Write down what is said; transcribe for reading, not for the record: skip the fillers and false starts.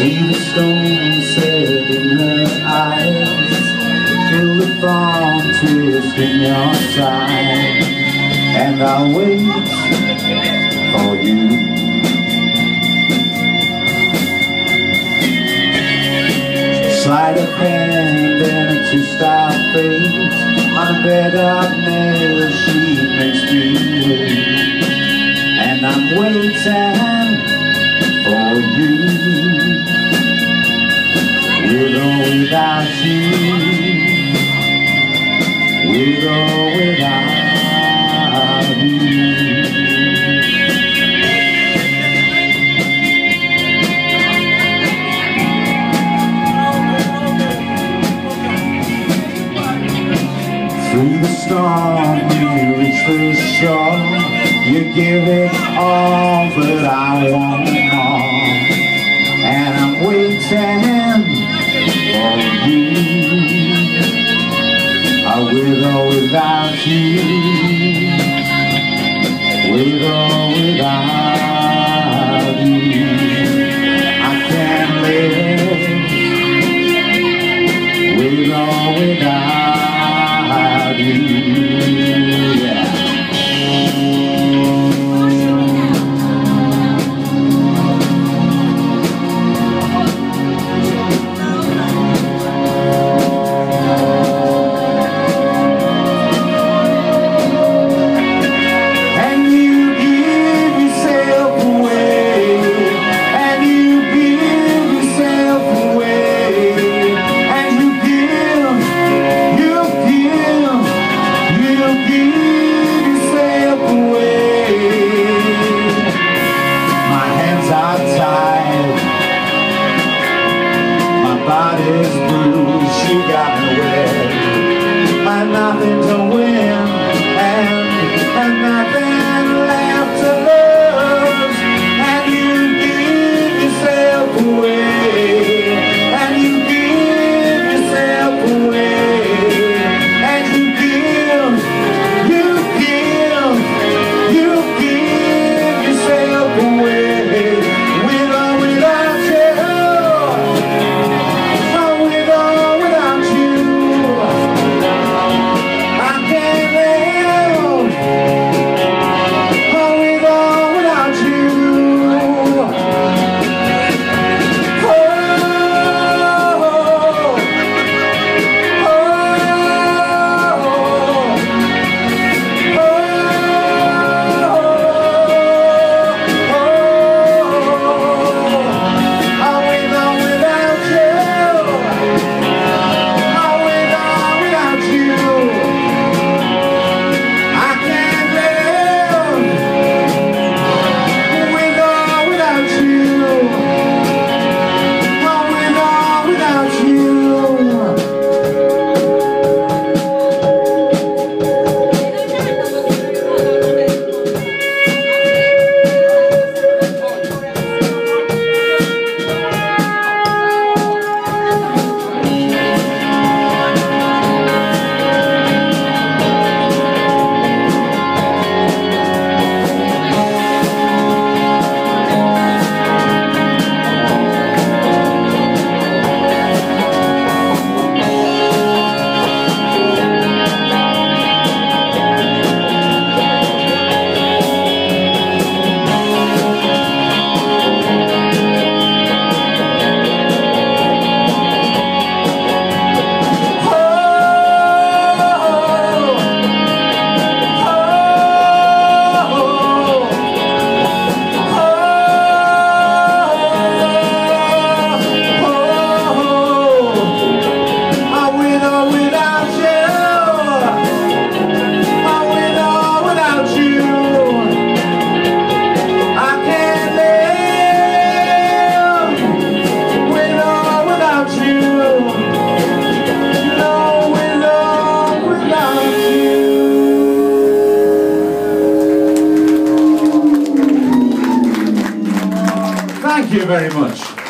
See the stone set in her eyes, feel the thorn twist in your side, and I'll wait for you. Sleight of hand and a two-style fate, on a bed of nails she makes me wait, and I'm waiting for you. With or without you, with or without you. Through the storm, you reach the shore. You give it all, but I want more. And I'm waiting for you. With or without you, with or without you, I can't live with or without you. Yeah. Body's bruised, she got me wet, and nothing to win, and nothing left to lose. And you give yourself away, and you give yourself away, and you give yourself away. With or without you, Thank you very much.